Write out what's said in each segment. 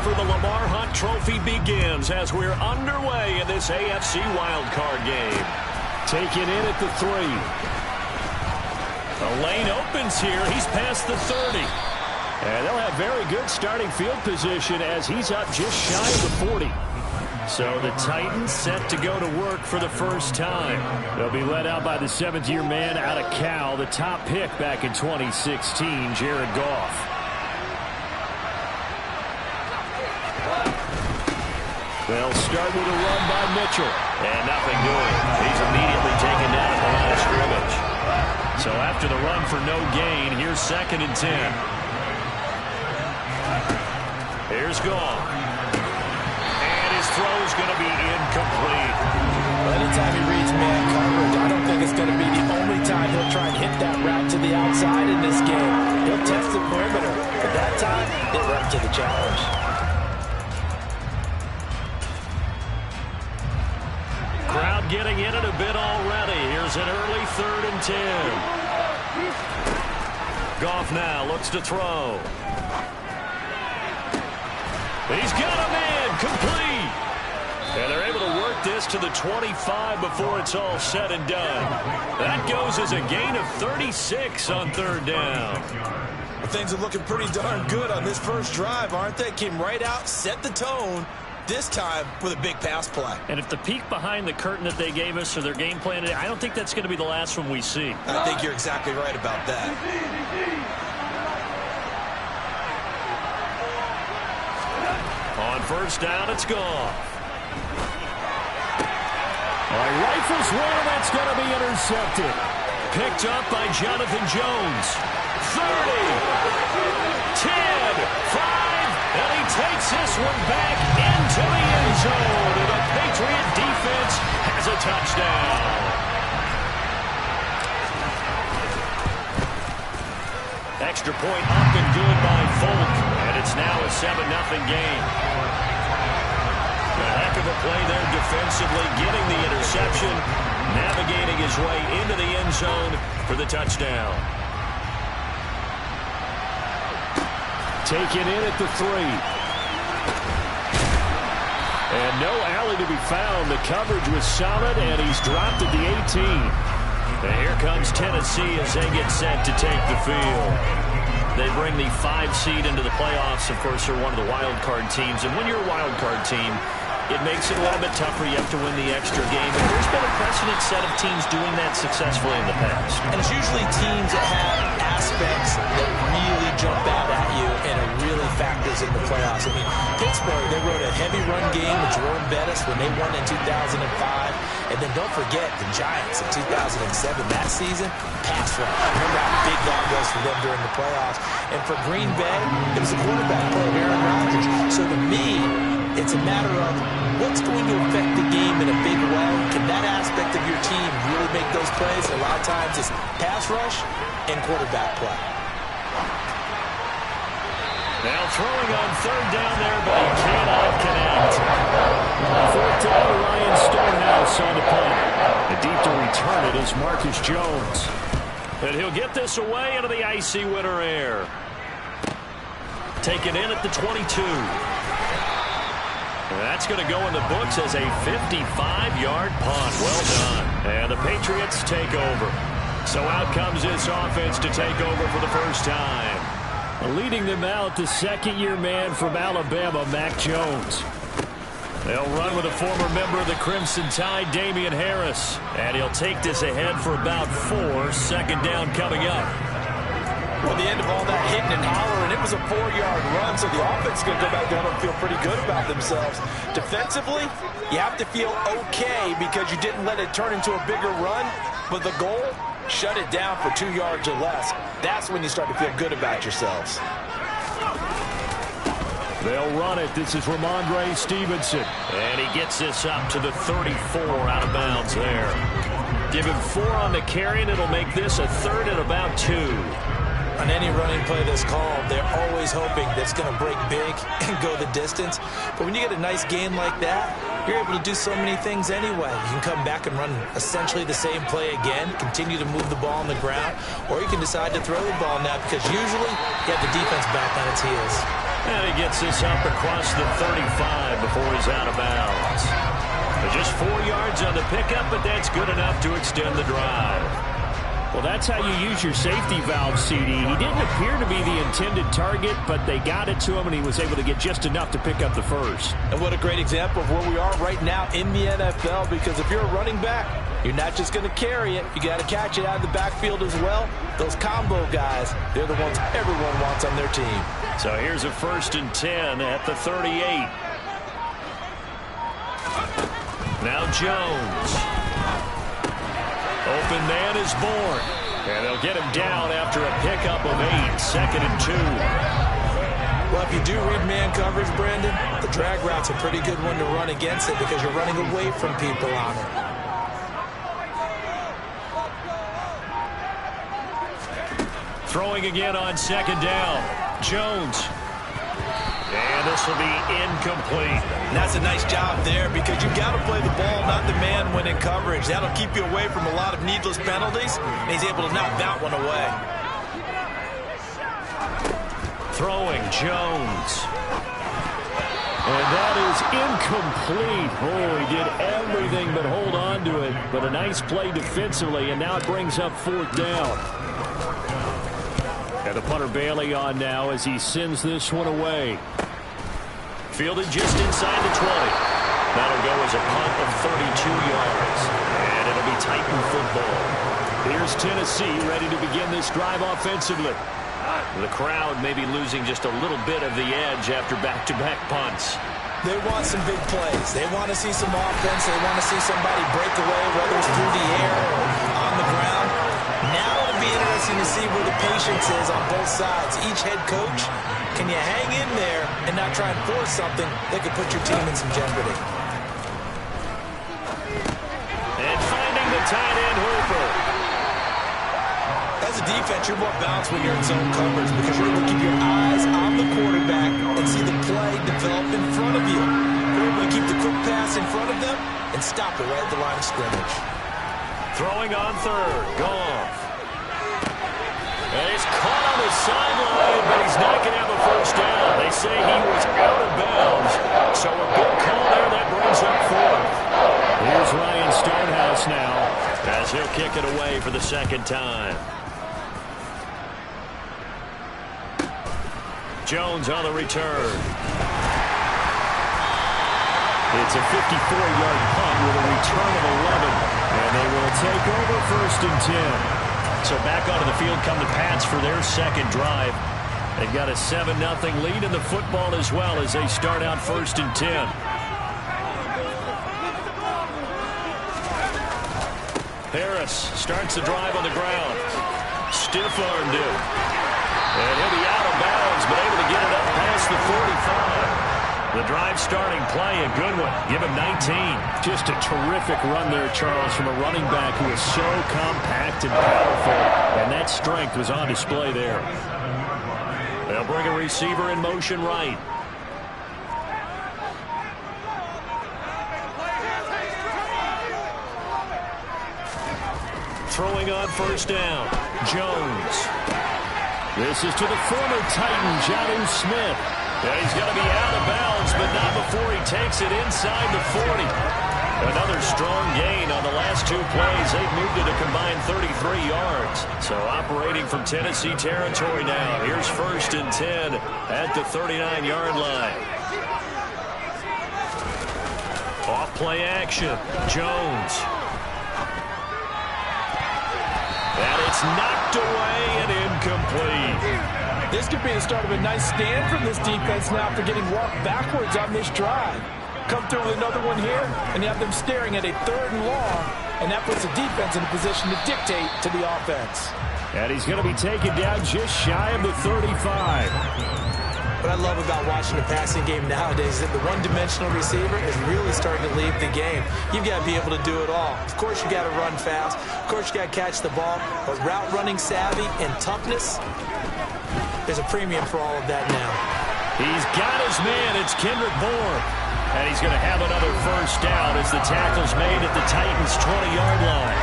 for the Lamar Hunt Trophy begins as we're underway in this AFC wildcard game. Taking in at the 3. The lane opens here. He's past the 30. And they'll have very good starting field position as he's up just shy of the 40. So the Titans set to go to work for the first time. They'll be led out by the 7th-year man out of Cal, the top pick back in 2016, Jared Goff. They'll start with a run by Mitchell. And nothing doing. He's immediately taken down at the line of scrimmage. So after the run for no gain, here's 2nd and 10. Here's Goff. And his throw is going to be incomplete. Well, anytime he reads man coverage, I don't think it's going to be the only time he'll try and hit that route to the outside in this game. He'll test the perimeter. But that time, it went to the challenge. Crowd getting in it a bit already. Here's an early 3rd and 10. Goff now looks to throw. He's got a man complete. And they're able to work this to the 25 before it's all said and done. That goes as a gain of 36 on 3rd down. Well, things are looking pretty darn good on this first drive, aren't they? Came right out, set the tone. This time with a big pass play. And if the peek behind the curtain that they gave us or their game plan, I don't think that's going to be the last one we see. I think you're exactly right about that. On 1st down, it's Goff. Rifles one, that's going to be intercepted. Picked up by Jonathan Jones. 30, 10, 5. And he takes this one back into the end zone. And the Patriot defense has a touchdown. Extra point up and good by Folk. And it's now a 7-0 game. A heck of a play there defensively, getting the interception, navigating his way into the end zone for the touchdown. Taken in at the 3. And no alley to be found. The coverage was solid, and he's dropped at the 18. And here comes Tennessee as they get set to take the field. They bring the 5 seed into the playoffs. Of course, they're one of the wild card teams. And when you're a wild card team, it makes it a little bit tougher. You have to win the extra game. And there's been a precedent set of teams doing that successfully in the past. And it's usually teams that have aspects that really jump out at you and it really factors in the playoffs. I mean, Pittsburgh, they rode a heavy run game with Jerome Bettis when they won in 2005. And then don't forget the Giants in 2007. That season, pass rush. Remember how big that was for them during the playoffs. And for Green Bay, it was a quarterback play of Aaron Rodgers. So to me, it's a matter of what's going to affect the game in a big way. Can that aspect of your team really make those plays? A lot of times it's pass rush and quarterback play. Now throwing on 3rd down there, but he cannot connect. 4th down, Ryan Stonehouse on the punt. And deep to return it is Marcus Jones. And he'll get this away into the icy winter air. Taken in at the 22. That's going to go in the books as a 55-yard punt. Well done. And the Patriots take over. So out comes this offense to take over for the first time. Leading them out, the 2nd-year man from Alabama, Mac Jones. They'll run with a former member of the Crimson Tide, Damian Harris. And he'll take this ahead for about 4. 2nd down coming up. Well, the end of all that hitting and hollering, it was a 4-yard run, so the offense is going to go back down and feel pretty good about themselves. Defensively, you have to feel okay because you didn't let it turn into a bigger run, but the goal, shut it down for 2 yards or less. That's when you start to feel good about yourselves. They'll run it. This is Ramondre Stevenson. And he gets this up to the 34 out of bounds there. Give him 4 on the carry, and it'll make this a 3rd and about 2. On any running play that's called, they're always always hoping that it's going to break big and go the distance. But when you get a nice gain like that, you're able to do so many things anyway. You can come back and run essentially the same play again, continue to move the ball on the ground, or you can decide to throw the ball now because usually you have the defense back on its heels. And he gets this up across the 35 before he's out of bounds. Just 4 yards on the pickup, but that's good enough to extend the drive. Well, that's how you use your safety valve, CD. He didn't appear to be the intended target, but they got it to him, and he was able to get just enough to pick up the first. And what a great example of where we are right now in the NFL, because if you're a running back, you're not just going to carry it. You got to catch it out of the backfield as well. Those combo guys, they're the ones everyone wants on their team. So here's a 1st and 10 at the 38. Now Jones. Open man is born. And they'll get him down after a pickup of 8, 2nd and 2. Well, if you do read man coverage, Brandon, the drag route's a pretty good one to run against it because you're running away from people on it. Throwing again on 2nd down. Jones. And this will be incomplete. And that's a nice job there because you've got to play the ball, not the man when in coverage. That'll keep you away from a lot of needless penalties, and he's able to knock that one away. Throwing Jones. And that is incomplete. Oh, he did everything but hold on to it. But a nice play defensively, and now it brings up 4th down. And the punter Bailey on now as he sends this one away. Fielded just inside the 20. That'll go as a punt of 32 yards. And it'll be Titan football. Here's Tennessee ready to begin this drive offensively. The crowd may be losing just a little bit of the edge after back-to-back punts. They want some big plays. They want to see some offense. They want to see somebody break away, whether it's through the air or on the ground. Now it'll be interesting to see where the patience is on both sides. Each head coach, can you hang in there and not try and force something that could put your team in some jeopardy? And finding the tight end Hooper. As a defense, you're more balanced when you're in zone coverage because you're able to keep your eyes on the quarterback and see the play develop in front of you. You're able to keep the quick pass in front of them and stop it right at the line of scrimmage. Throwing on 3rd. Goff. And he's caught on the sideline, but he's not going to have a 1st down. They say he was out of bounds. So a good call there. That brings up 4th. Here's Ryan Stonehouse now as he'll kick it away for the 2nd time. Jones on the return. It's a 54-yard punt with a return of 11. And they will take over 1st and 10. So back onto the field come the Pats for their 2nd drive. They've got a 7-0 lead in the football as well as they start out 1st and 10. Harris starts the drive on the ground. Stiff-armed him. And he'll be out of bounds, but able to get it up past the 45. The drive starting play, a good one. Give him 19. Just a terrific run there, Charles, from a running back who is so compact and powerful. And that strength was on display there. They'll bring a receiver in motion right. Throwing on 1st down. Jones. This is to the former Titan, Jonnu Smith. Yeah, he's going to be out of bounds, but not before he takes it inside the 40. Another strong gain on the last 2 plays. They've moved it a combined 33 yards. So operating from Tennessee territory now. Here's 1st and 10 at the 39-yard line. Off play action. Jones. And it's knocked away and incomplete. This could be the start of a nice stand from this defense now after getting walked backwards on this drive. Come through with another one here, and you have them staring at a 3rd and long, and that puts the defense in a position to dictate to the offense. And he's going to be taken down just shy of the 35. What I love about watching the passing game nowadays is that the one-dimensional receiver is really starting to leave the game. You've got to be able to do it all. Of course, you got to run fast. Of course, you got to catch the ball. But route running savvy and toughness, There's a premium for all of that now. He's got his man. It's Kendrick Bourne. And he's going to have another first down as the tackle's made at the Titans' 20-yard line.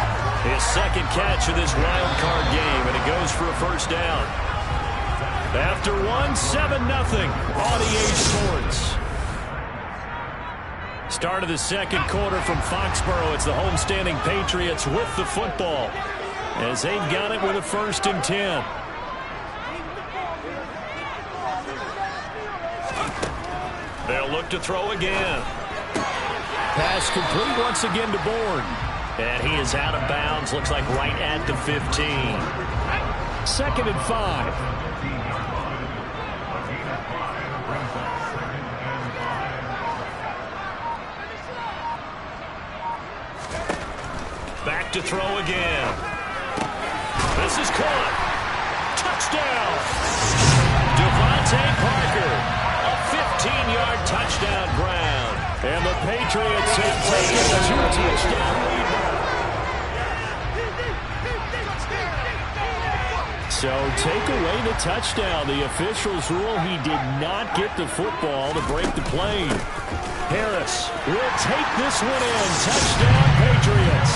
His second catch of this wild card game, and it goes for a first down. After 7-0 on EA Sports. Start of the second quarter from Foxborough. It's the homestanding Patriots with the football as they've got it with a 1st and 10. They'll look to throw again. Pass complete once again to Bourne. And he is out of bounds. Looks like right at the 15. 2nd and 5. Back to throw again. This is caught. Touchdown. Devontae Parker. A 15-yard touchdown ground. And the Patriots have taken a 2-touchdown lead. So take away the touchdown. The officials rule he did not get the football to break the play. Harris will take this one in. Touchdown, Patriots.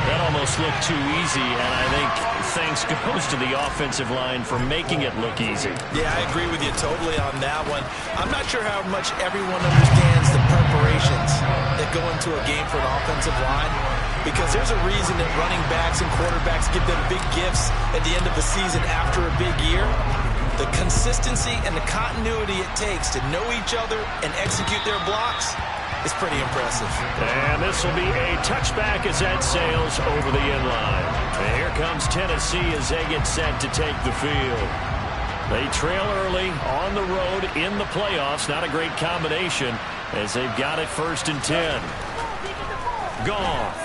That almost looked too easy, and I think thanks goes to the offensive line for making it look easy. Yeah, I agree with you totally on that one. I'm not sure how much everyone understands the preparations that go into a game for an offensive line, because there's a reason that running backs and quarterbacks give them big gifts at the end of the season after a big year. The consistency and the continuity it takes to know each other and execute their blocks is pretty impressive. And this will be a touchback as that sails over the end line. And here comes Tennessee as they get set to take the field. They trail early on the road in the playoffs. Not a great combination as they've got it 1st and 10. Goff.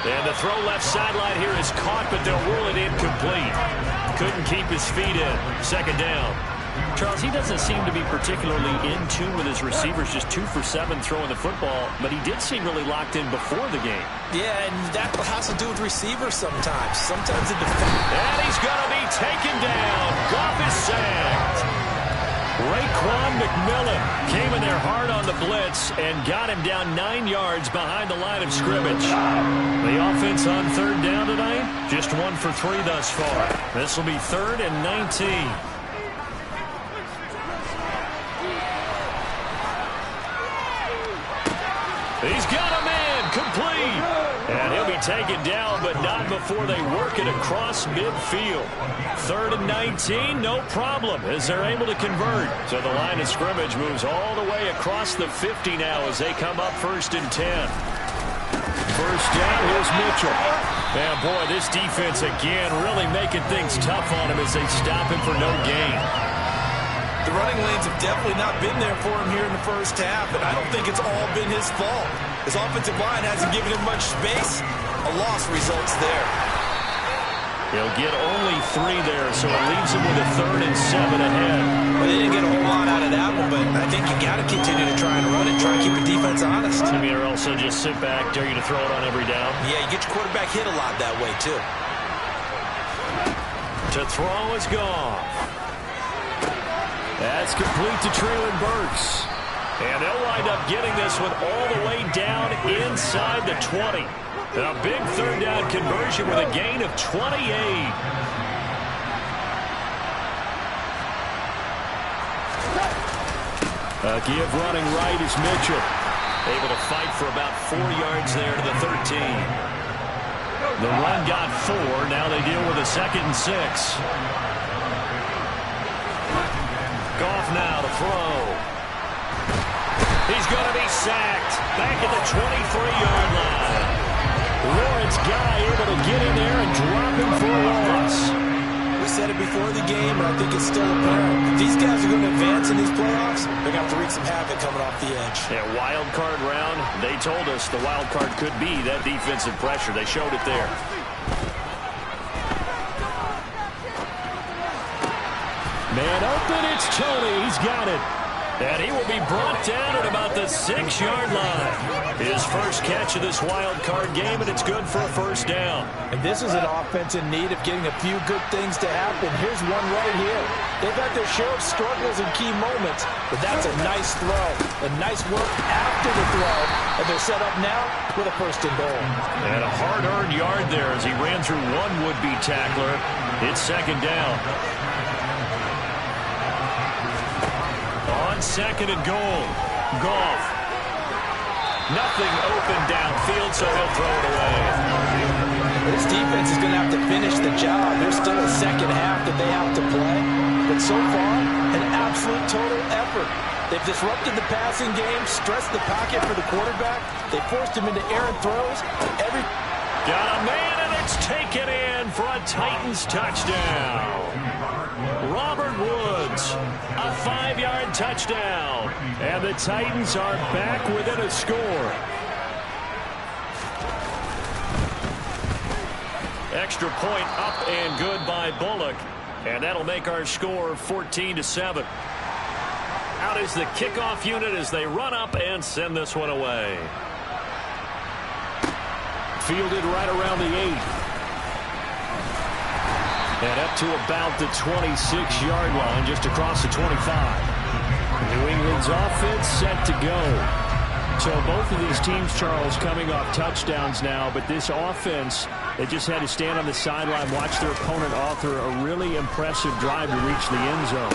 And the throw left sideline here is caught, but they'll rule it incomplete. Couldn't keep his feet in. 2nd down. Charles, he doesn't seem to be particularly in tune with his receivers, just 2 for 7 throwing the football, but he did seem really locked in before the game. Yeah, and that has to do with receivers sometimes. Sometimes the defense. And he's going to be taken down. Goff is sacked. Raekwon McMillan came in there hard on the blitz and got him down 9 yards behind the line of scrimmage. The offense on 3rd down tonight, just 1 for 3 thus far. This will be 3rd and 19. He's got a man complete. And he'll be taken down, but not before they work it across midfield. 3rd and 19, no problem, as they're able to convert. So the line of scrimmage moves all the way across the 50 now as they come up 1st and 10. 1st down, here's Mitchell. And boy, this defense again really making things tough on him as they stop him for no gain. The running lanes have definitely not been there for him here in the 1st half, and I don't think it's all been his fault. His offensive line hasn't given him much space. A loss results there. He'll get only 3 there, so it leaves him with a 3rd and 7 ahead. Well, they didn't get a whole lot out of that one, but I think you got to continue to try and run it, try and keep the defense honest. I mean, or also just sit back, dare you to throw it on every down. Yeah, you get your quarterback hit a lot that way, too. To throw is gone. That's complete to Treylon Burks. And they'll wind up getting this one all the way down inside the 20. A big 3rd down conversion with a gain of 28. A give running right is Mitchell. Able to fight for about 4 yards there to the 13. The run got 4. Now they deal with a 2nd and 6. Goff now to throw. He's going to be sacked. Back at the 23-yard line. Lawrence Guy able to get in there and drop him for a loss. We said it before the game, and I think it's still apparent. If these guys are going to advance in these playoffs, they're going to have to wreak some havoc coming off the edge. Yeah, wild card round. They told us the wild card could be that defensive pressure. They showed it there. Man open, it's Tony. He's got it. And he will be brought down at about the 6-yard line. His first catch of this wild card game, and it's good for a first down. And this is an offense in need of getting a few good things to happen. Here's one right here. They've had their share of struggles in key moments, but that's a nice throw. A nice work after the throw. And they're set up now with a first and goal. And a hard-earned yard there as he ran through one would-be tackler. It's second down. On second and goal, Goff. Nothing open downfield, so he'll throw it away. This defense is going to have to finish the job. There's still a second half that they have to play. But so far, an absolute total effort. They've disrupted the passing game, stressed the pocket for the quarterback. They forced him into errant throws. Got a man, and it's taken in for a Titans touchdown. Robert Woods, a 5-yard touchdown. And the Titans are back within a score. Extra point up and good by Bullock. And that'll make our score 14-7. Out is the kickoff unit as they run up and send this one away. Fielded right around the 8. And up to about the 26-yard line, just across the 25. New England's offense set to go. So both of these teams, Charles, coming off touchdowns now, but this offense, they just had to stand on the sideline, watch their opponent author a really impressive drive to reach the end zone.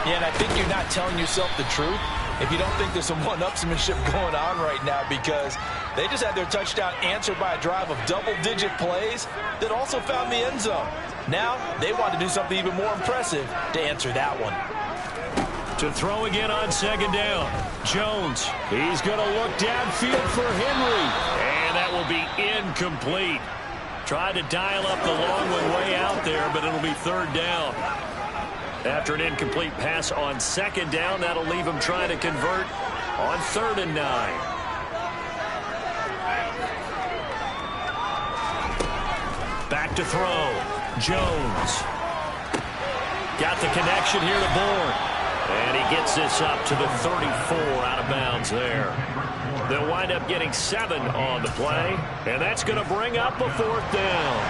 Yeah, and I think you're not telling yourself the truth if you don't think there's some one-upsmanship going on right now, because they just had their touchdown answered by a drive of double-digit plays that also found the end zone. Now they want to do something even more impressive to answer that one. To throw again on second down. Jones. He's going to look downfield for Henry. And that will be incomplete. Tried to dial up the long one way out there, but it'll be third down. After an incomplete pass on second down, that'll leave him trying to convert on 3rd and 9. Back to throw. Jones. Got the connection here to Bourne. And he gets this up to the 34 out of bounds there. They'll wind up getting 7 on the play. And that's going to bring up a 4th down.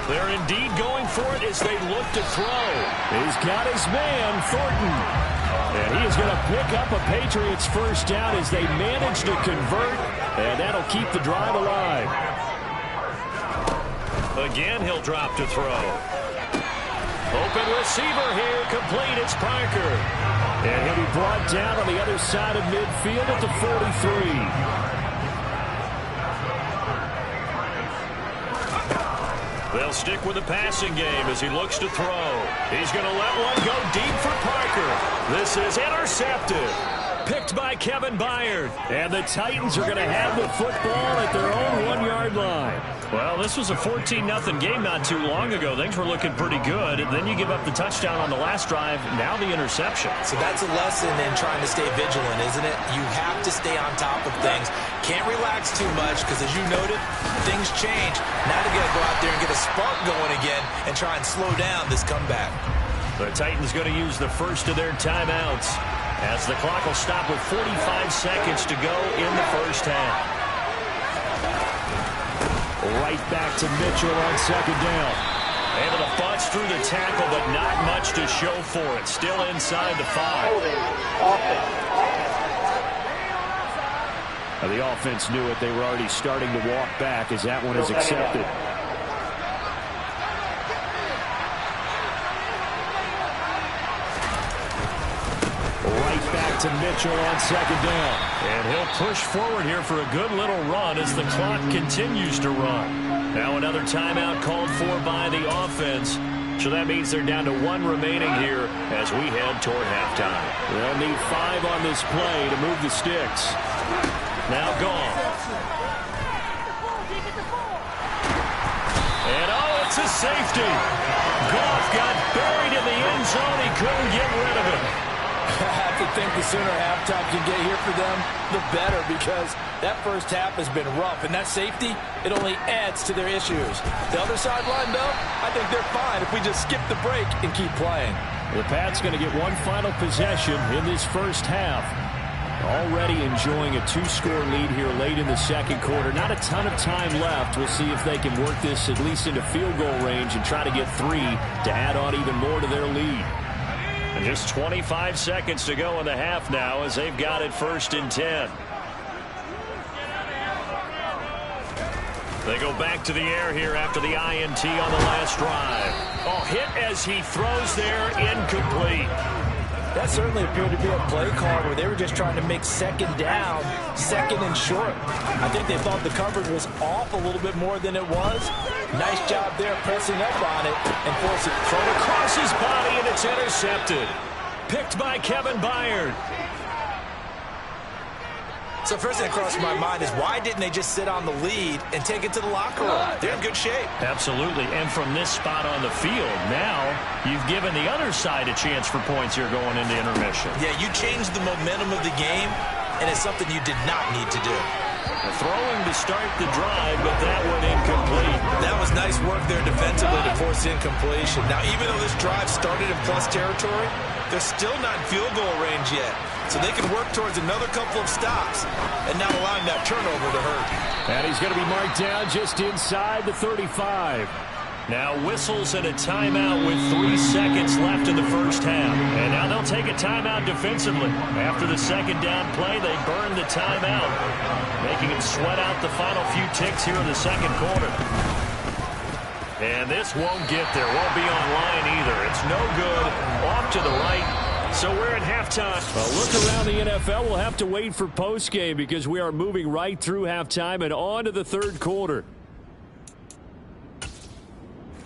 They're indeed going for it as they look to throw. He's got his man, Thornton. And he is going to pick up a Patriots first down as they manage to convert. And that'll keep the drive alive. Again, he'll drop to throw. Open receiver here, complete, it's Parker. And he'll be brought down on the other side of midfield at the 43. They'll stick with the passing game as he looks to throw. He's going to let one go deep for Parker. This is intercepted. Picked by Kevin Byard. And the Titans are going to have the football at their own 1-yard line. Well, this was a 14-0 game not too long ago. Things were looking pretty good. And then you give up the touchdown on the last drive. Now the interception. So that's a lesson in trying to stay vigilant, isn't it? You have to stay on top of things. Can't relax too much because, as you noted, things change. Now they got to go out there and get a spark going again and try and slow down this comeback. The Titans going to use the first of their timeouts as the clock will stop with 45 seconds to go in the first half. Right back to Mitchell on second down. Able to bust through the tackle, but not much to show for it. Still inside the 5. Now, the offense knew it. They were already starting to walk back as that one is accepted. Right back to Mitchell on second down. And he'll push forward here for a good little run as the clock continues to run. Now another timeout called for by the offense. So that means they're down to 1 remaining here as we head toward halftime. They'll need 5 on this play to move the sticks. Now Goff. And oh, it's a safety. Goff got buried in the end zone. He couldn't get rid of it. I have to think the sooner halftime can get here for them, the better, because that first half has been rough. And that safety, it only adds to their issues. The other sideline, though, I think they're fine if we just skip the break and keep playing. The Pats going to get one final possession in this first half. Already enjoying a 2-score lead here late in the second quarter. Not a ton of time left. We'll see if they can work this at least into field goal range and try to get 3 to add on even more to their lead. And just 25 seconds to go in the half now as they've got it 1st and 10. They go back to the air here after the INT on the last drive. Oh, hit as he throws there, incomplete. That certainly appeared to be a play call where they were just trying to make second down, second and short. I think they thought the coverage was off a little bit more than it was. Nice job there pressing up on it and forcing it. Thrown across his body, and it's intercepted. Picked by Kevin Byard. So first thing that crossed my mind is why didn't they just sit on the lead and take it to the locker room? They're in good shape. Absolutely. And from this spot on the field, now you've given the other side a chance for points here going into intermission. Yeah, you changed the momentum of the game, and it's something you did not need to do. Throwing to start the drive, but that one incomplete. That was nice work there defensively to force incompletion. Now, even though this drive started in plus territory, they're still not in field goal range yet. So they can work towards another couple of stops and not allowing that turnover to hurt. And he's going to be marked down just inside the 35. Now whistles and a timeout with 3 seconds left in the first half. And now they'll take a timeout defensively. After the second down play, they burn the timeout, making it sweat out the final few ticks here in the second quarter. And this won't get there. Won't be online either. It's no good. Off to the right. So we're at halftime. A look around the NFL. We'll have to wait for postgame because we are moving right through halftime and on to the third quarter.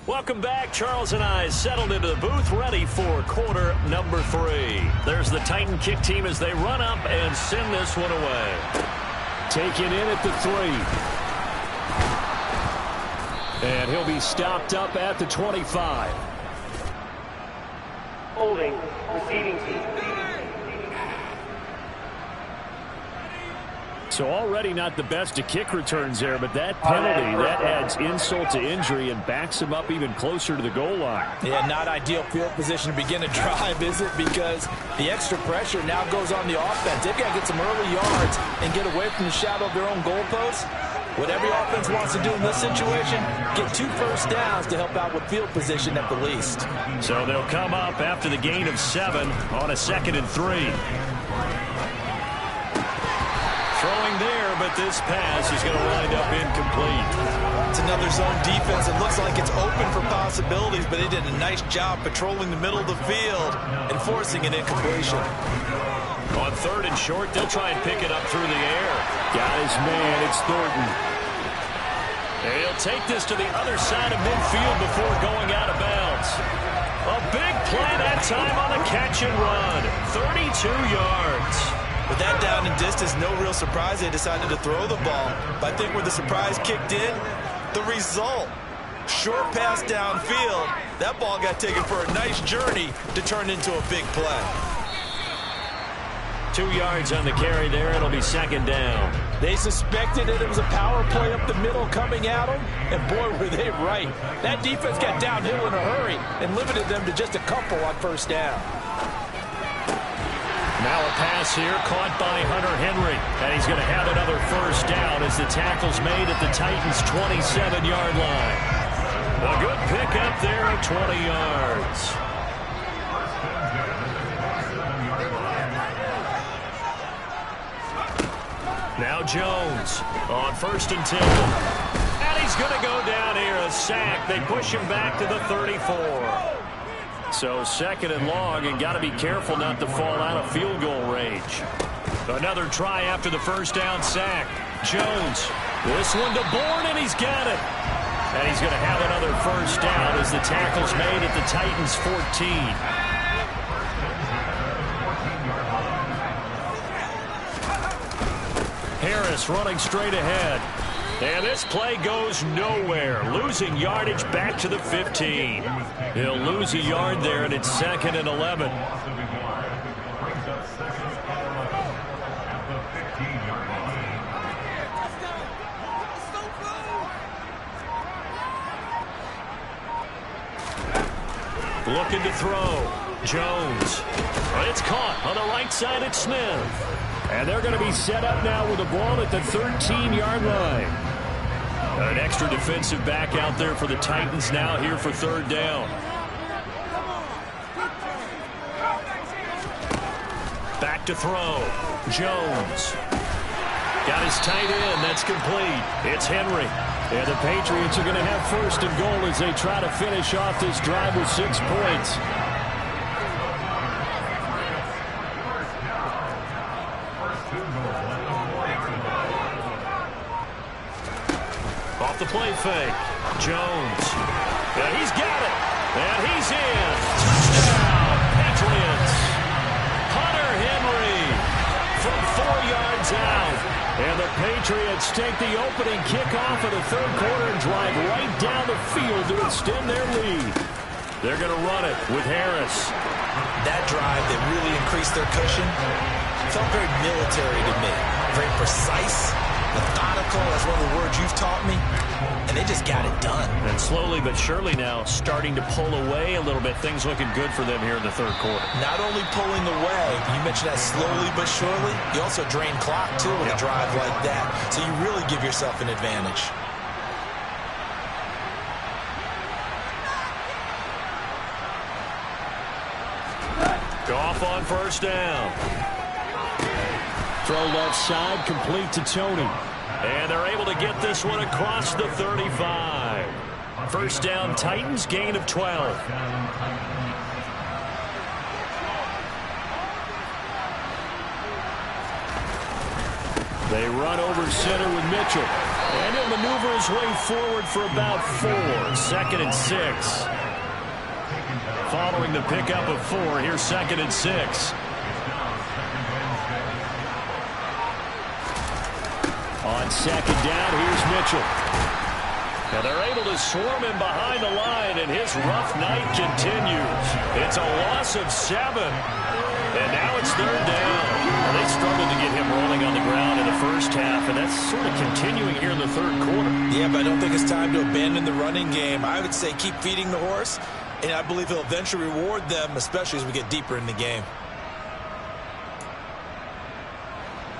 Welcome back. Charles and I settled into the booth, ready for quarter number 3. There's the Titan kick team as they run up and send this one away. Taken in at the 3. And he'll be stopped up at the 25. Holding, receiving team. So already not the best of kick returns there, but that penalty, that adds insult to injury and backs him up even closer to the goal line. Yeah, not ideal field position to begin a drive, is it? Because the extra pressure now goes on the offense. They've got to get some early yards and get away from the shadow of their own goalposts. What every offense wants to do in this situation, get 2 first downs to help out with field position at the least. So they'll come up after the gain of 7 on a 2nd and 3. Throwing there, but this pass is going to wind up incomplete. It's another zone defense. It looks like it's open for possibilities, but they did a nice job patrolling the middle of the field and forcing an incompletion. On 3rd and short, they'll try and pick it up through the air. Got his man. It's Thornton. And he'll take this to the other side of midfield before going out of bounds. A big play that time on the catch and run. 32 yards. With that down and distance, no real surprise they decided to throw the ball. But I think where the surprise kicked in, the result. Short pass downfield. That ball got taken for a nice journey to turn into a big play. 2 yards on the carry there. It'll be 2nd down. They suspected that it was a power play up the middle coming at them, and boy, were they right. That defense got downhill in a hurry and limited them to just a couple on 1st down. Now a pass here caught by Hunter Henry. And he's going to have another 1st down as the tackle's made at the Titans' 27-yard line. A good pickup there at 20 yards. Now Jones on 1st and 10. And he's going to go down here, a sack. They push him back to the 34. So 2nd and long, and got to be careful not to fall out of field goal range. Another try after the 1st down sack. Jones, this one to Bourne, and he's got it. And he's going to have another 1st down as the tackle's made at the Titans' 14. Harris running straight ahead. And this play goes nowhere. Losing yardage back to the 15. He'll lose a yard there, and it's 2nd and 11. Looking to throw. Jones. It's caught on the right side at Smith. And they're going to be set up now with the ball at the 13-yard line. An extra defensive back out there for the Titans now here for third down. Back to throw. Jones. Got his tight end. That's complete. It's Henry. And the Patriots are going to have first and goal as they try to finish off this drive with 6 points. Off the play fake. Jones. Yeah, he's got it. And he's in. Touchdown, Patriots. Hunter Henry from 4 yards out. And the Patriots take the opening kickoff of the third quarter and drive right down the field to extend their lead. They're going to run it with Harris. That drive that really increased their cushion felt very military to me. Very precise, methodical. That's one of the words you've taught me. And they just got it done. And slowly but surely now starting to pull away a little bit. Things looking good for them here in the third quarter. Not only pulling away, you mentioned that slowly but surely, you also drain clock too with a drive like that. So you really give yourself an advantage. Goff on first down. Throw left side, complete to Tony. And they're able to get this one across the 35. First down, Titans, gain of 12. They run over center with Mitchell. And he'll maneuver his way forward for about 4. 2nd and 6. Following the pickup of 4, here's 2nd and 6. On second down, here's Mitchell. And they're able to swarm him behind the line, and his rough night continues. It's a loss of 7. And now it's third down. And they struggled to get him rolling on the ground in the first half, and that's sort of continuing here in the third quarter. Yeah, but I don't think it's time to abandon the running game. I would say keep feeding the horse, and I believe he'll eventually reward them, especially as we get deeper in the game.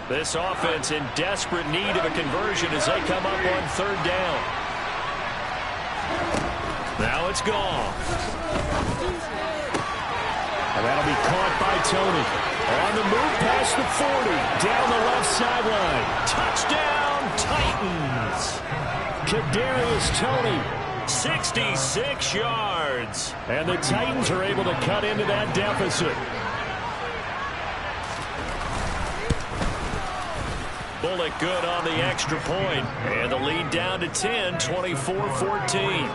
This offense in desperate need of a conversion as they come up on third down. Now it's gone. And that'll be caught by Tony. On the move past the 40. Down the left sideline. Touchdown, Titans. Kadarius Toney. 66 yards. And the Titans are able to cut into that deficit. Bullock good on the extra point. And the lead down to 10, 24-14.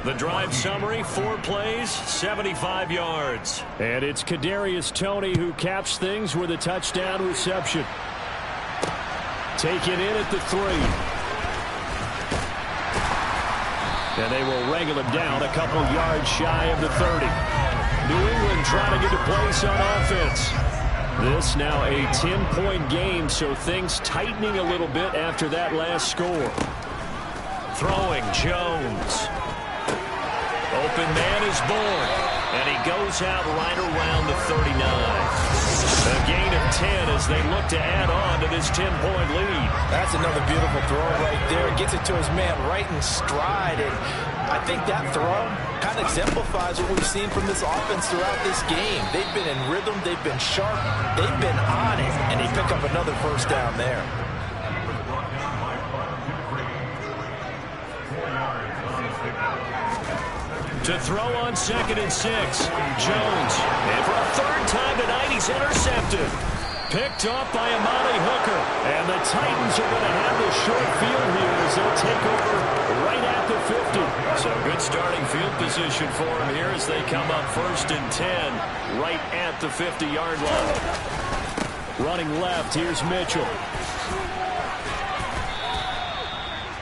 The drive summary, 4 plays, 75 yards. And it's Kadarius Toney who caps things with a touchdown reception. Taken in at the 3. And they will wrangle him down a couple yards shy of the 30. New England trying to get a place on offense. This now a 10-point game, so things tightening a little bit after that last score. Throwing Jones. Open man is born, and he goes out right around the 39. A gain of 10 as they look to add on to this 10-point lead. That's another beautiful throw right there. Gets it to his man right in stride, and I think that throw kind of exemplifies what we've seen from this offense throughout this game. They've been in rhythm, they've been sharp, they've been on it, and they pick up another first down there. To throw on 2nd and 6. Jones. And for a third time tonight, he's intercepted. Picked off by Amani Hooker. And the Titans are going to have the short field here as they'll take over right at the 50. So good starting field position for him here as they come up 1st and 10 right at the 50-yard line. Running left, here's Mitchell.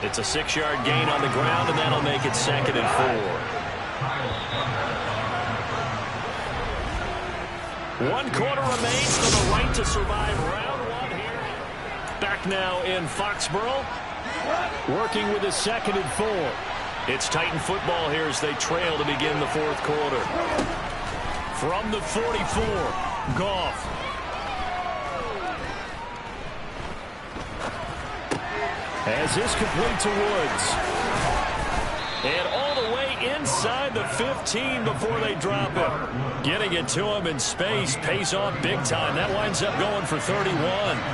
It's a 6-yard gain on the ground, and that'll make it 2nd and 4. 1 quarter remains for the right to survive round 1 here. Back now in Foxborough. Working with a 2nd and 4. It's Titan football here as they trail to begin the fourth quarter. From the 44, Goff. As this complete to Woods. And all the way inside the 15 before they drop it. Getting it to him in space pays off big time. That winds up going for 31.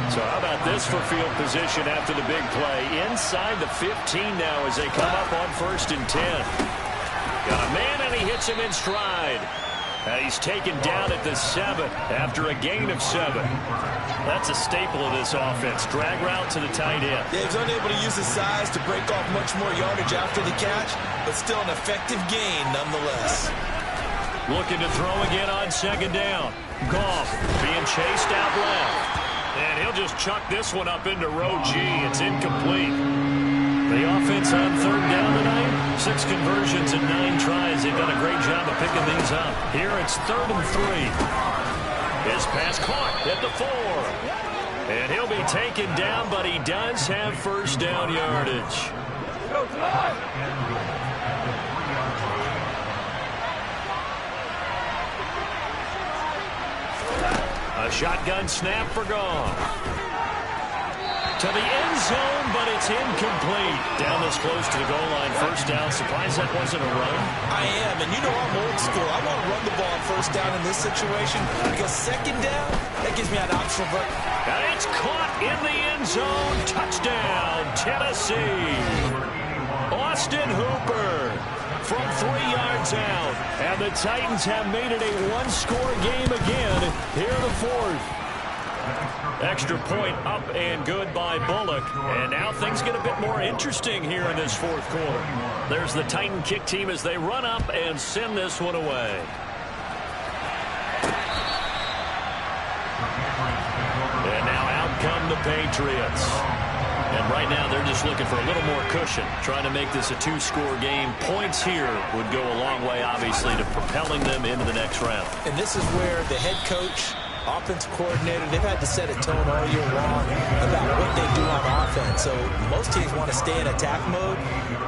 So how about this for field position after the big play? Inside the 15 now as they come up on 1st and 10. Got a man and he hits him in stride. And he's taken down at the 7 after a gain of 7. That's a staple of this offense. Drag route to the tight end. Yeah, he's unable to use his size to break off much more yardage after the catch, but still an effective gain nonetheless. Looking to throw again on 2nd down. Goff being chased out left. And he'll just chuck this one up into row G. It's incomplete. The offense on 3rd down tonight, 6 conversions and 9 tries. They've done a great job of picking these up. Here it's 3rd and 3. His pass caught at the 4. And he'll be taken down, but he does have 1st down yardage. A shotgun snap for Goff. To the end zone, but it's incomplete. Down this close to the goal line. 1st down. Surprised that wasn't a run? I am, and you know I'm old school. I want to run the ball on 1st down in this situation because 2nd down, that gives me an option for... And it's caught in the end zone. Touchdown, Tennessee. Austin Hooper from 3 yards out. And the Titans have made it a one-score game again here in the 4th. Extra point up and good by Bullock. And now things get a bit more interesting here in this 4th quarter. There's the Titan kick team as they run up and send this one away. And now out come the Patriots. And right now they're just looking for a little more cushion, trying to make this a 2-score game. Points here would go a long way, obviously, to propelling them into the next round. And this is where the head coach, offensive coordinator, they've had to set a tone all year long about what they do on offense. So most teams want to stay in attack mode,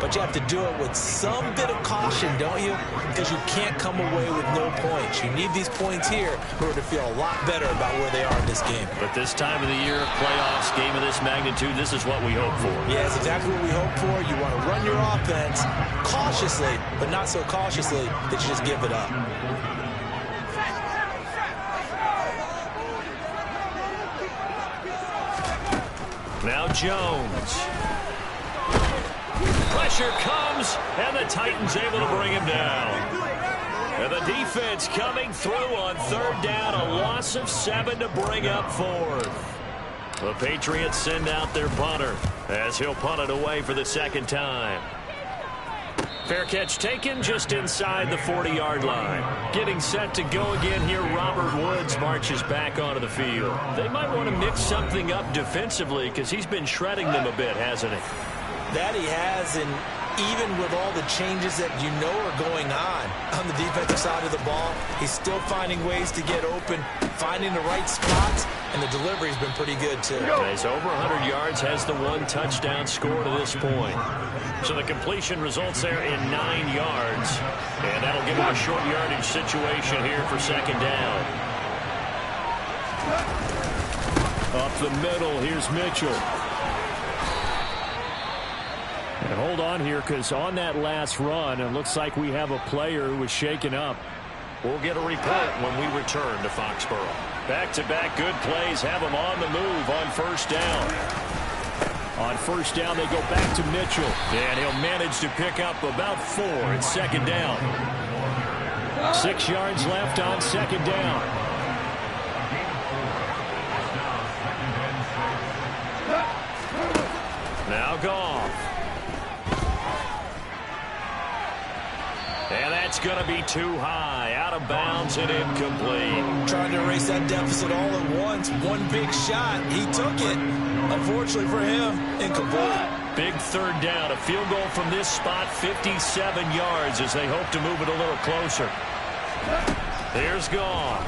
but you have to do it with some bit of caution, don't you? Because you can't come away with no points. You need these points here in order to feel a lot better about where they are in this game. But this time of the year, playoffs, game of this magnitude, this is what we hope for. Yeah, it's exactly what we hope for. You want to run your offense cautiously, but not so cautiously that you just give it up. Now Jones. Pressure comes, and the Titans able to bring him down. And the defense coming through on 3rd down, a loss of 7 to bring up 4th. The Patriots send out their punter as he'll punt it away for the 2nd time. Fair catch taken just inside the 40-yard line. Getting set to go again here, Robert Woods marches back onto the field. They might want to mix something up defensively because he's been shredding them a bit, hasn't he? That he has, and even with all the changes that you know are going on the defensive side of the ball, he's still finding ways to get open, finding the right spots, and the delivery's been pretty good too. He's over 100 yards, has the 1 touchdown score to this point. So the completion results there in 9 yards, and that'll give him a short yardage situation here for 2nd down. Up the middle, here's Mitchell. And hold on here, because on that last run, it looks like we have a player who was shaken up. We'll get a report when we return to Foxborough. Back-to-back good plays have them on the move on 1st down. On 1st down, they go back to Mitchell. And he'll manage to pick up about 4 at 2nd down. 6 yards left on 2nd down. Now Goff. And that's going to be too high. Out of bounds and incomplete. Trying to erase that deficit all at once. One big shot. He took it. Unfortunately for him, incomplete. Big 3rd down. A field goal from this spot, 57 yards as they hope to move it a little closer. Here's Goff.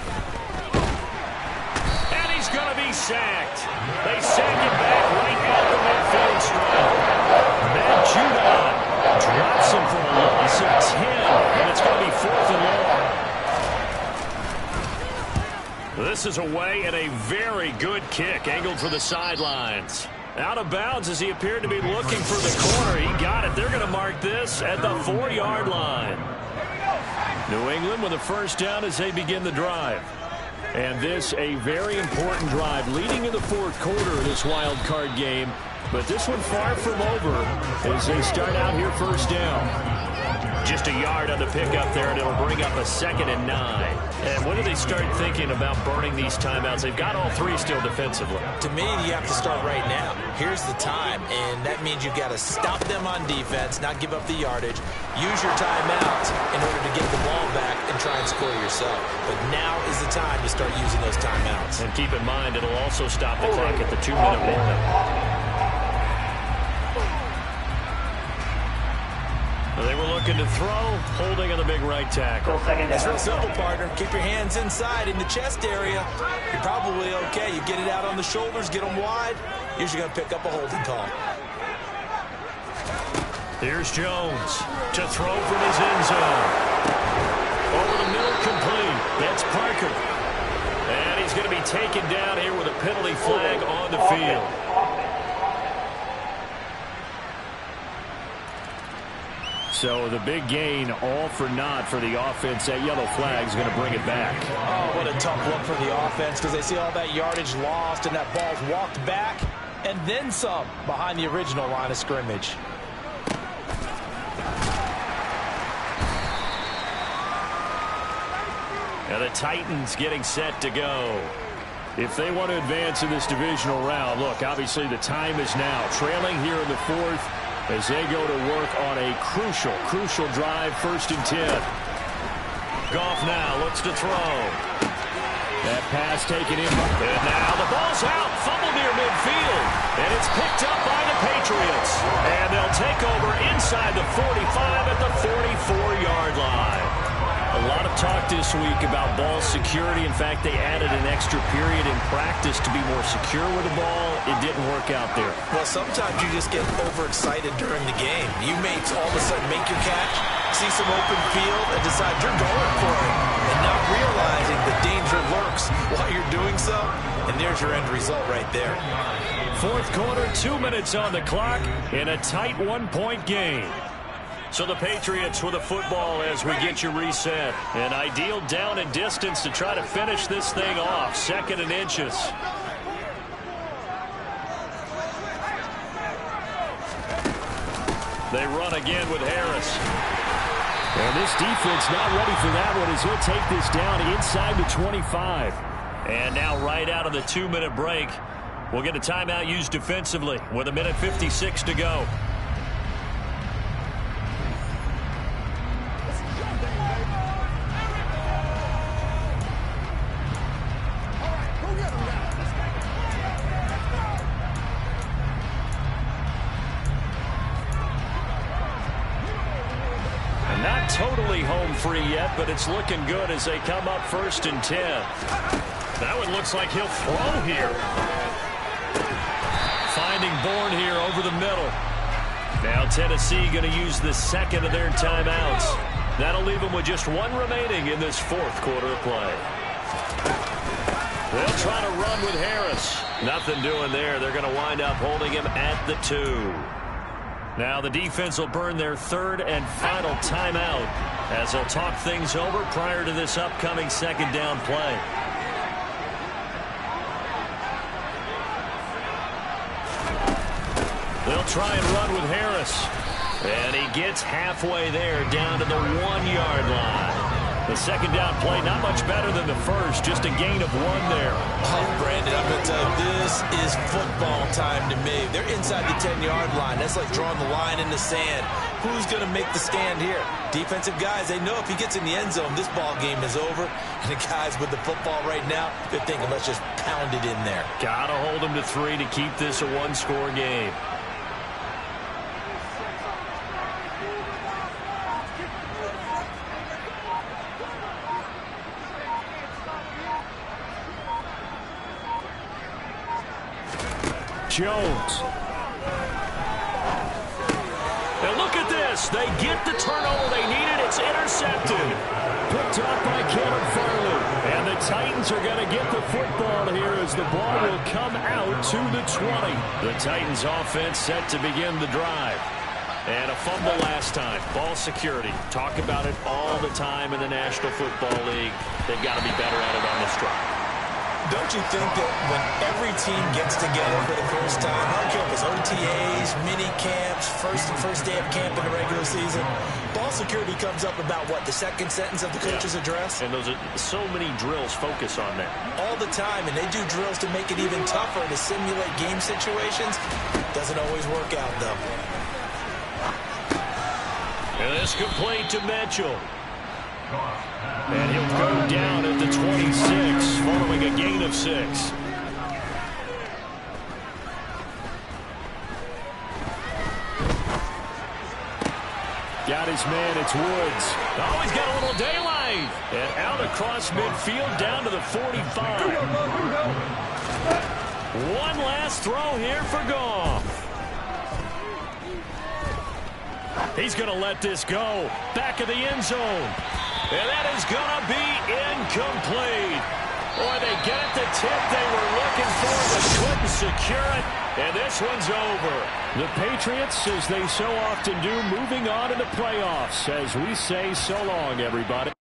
And he's going to be sacked. They sack him back right at the midfield stripe. Then Judon drops him for misses away, and a very good kick angled for the sidelines. Out of bounds as he appeared to be looking for the corner. He got it. They're going to mark this at the 4-yard line. New England with a first down as they begin the drive. And this a very important drive leading in the fourth quarter of this wild card game. But this one far from over as they start out here first down. Just a yard on the pickup there, and it'll bring up a 2nd and 9. And when do they start thinking about burning these timeouts? They've got all 3 still defensively. To me, you have to start right now. Here's the time, and that means you've got to stop them on defense, not give up the yardage, use your timeouts in order to get the ball back and try and score yourself. But now is the time to start using those timeouts. And keep in mind, it'll also stop the clock at the 2-minute warning. They were looking to throw, holding on the big right tackle. It's real simple, partner. Keep your hands inside in the chest area. You're probably okay. You get it out on the shoulders, get them wide. Usually going to pick up a holding call. Here's Jones to throw from his end zone. Over the middle, complete. That's Parker. And he's going to be taken down here with a penalty flag on the field. So the big gain, all for naught for the offense. That yellow flag is going to bring it back. Oh, what a tough look for the offense because they see all that yardage lost and that ball's walked back and then some behind the original line of scrimmage. And the Titans getting set to go. If they want to advance in this divisional round, look, obviously the time is now. Trailing here in the fourth, as they go to work on a crucial drive, 1st and 10. Goff now looks to throw. That pass taken in. And now the ball's out. Fumble near midfield. And it's picked up by the Patriots. And they'll take over inside the 45 at the 44-yard line. A lot of talk this week about ball security. In fact, they added an extra period in practice to be more secure with the ball. It didn't work out there. Well, sometimes you just get overexcited during the game. You may all of a sudden make your catch, see some open field, and decide you're going for it, and not realizing the danger lurks while you're doing so. And there's your end result right there. Fourth quarter, 2 minutes on the clock in a tight 1-point game. So the Patriots with a football as we get you reset. An ideal down and distance to try to finish this thing off. 2nd and inches. They run again with Harris. And this defense not ready for that one as he'll take this down inside the 25. And now right out of the 2-minute break, we'll get a timeout used defensively with 1:56 to go. Not totally home free yet, but it's looking good as they come up 1st and 10. That one looks like he'll throw here. Finding Bourne here over the middle. Now Tennessee going to use the 2nd of their timeouts. That'll leave them with just 1 remaining in this 4th quarter of play. They'll try to run with Harris. Nothing doing there. They're going to wind up holding him at the 2. Now the defense will burn their 3rd and final timeout as they'll talk things over prior to this upcoming 2nd down play. They'll try and run with Harris. And he gets halfway there down to the 1-yard line. The 2nd down play not much better than the first, just a gain of 1 there. Oh, Brandon, I'm going to tell you, this is football time to me. They're inside the 10-yard line. That's like drawing the line in the sand. Who's going to make the stand here? Defensive guys, they know if he gets in the end zone, this ball game is over. And the guys with the football right now, they're thinking, let's just pound it in there. Got to hold him to 3 to keep this a 1-score game. Jones. And look at this. They get the turnover they needed. It's intercepted. picked off by Caleb Farley. And the Titans are going to get the football here as the ball will come out to the 20. The Titans offense set to begin the drive. And a fumble last time. Ball security. Talk about it all the time in the National Football League. They've got to be better at it on this drive. Don't you think that when every team gets together for the first time, I don't care if it's OTAs, mini camps, first day of camp in the regular season, ball security comes up about what, the second sentence of the coach's address? And those are so many drills focus on that. All the time, and they do drills to make it even tougher to simulate game situations. Doesn't always work out, though. And this complete to Mitchell. And he'll go down at the 26 following a gain of 6. Got his man, it's Woods. Oh, he's got a little daylight. And out across midfield down to the 45. One last throw here for Goff. He's going to let this go. Back of the end zone. And that is going to be incomplete. Boy, they get the tip they were looking for, but couldn't secure it. And this one's over. The Patriots, as they so often do, moving on to the playoffs. As we say so long, everybody.